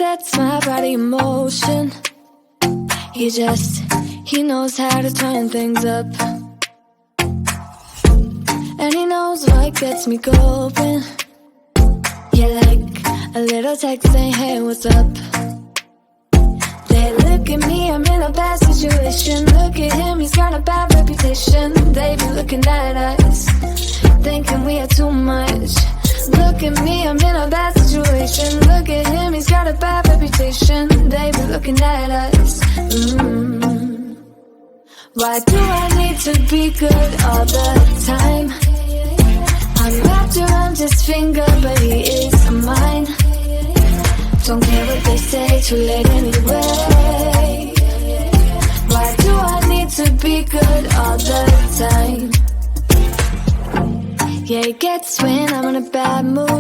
sets my body in motion. He knows how to turn things up. And he knows what gets me going. Yeah, like a little text saying, hey, what's up? They look at me, I'm in a bad situation. Look at him, he's got a bad reputation. They be looking at us, thinking we are too much. Look at me, I'm in a bad situation. Look at him, he's got a bad reputation. They be looking at us. Why do I need to be good all the time? I'm wrapped around his finger, but he is mine. Don't care what they say, too late anyway. Why do I need to be good all the time? Yeah, it gets when I'm in a bad mood.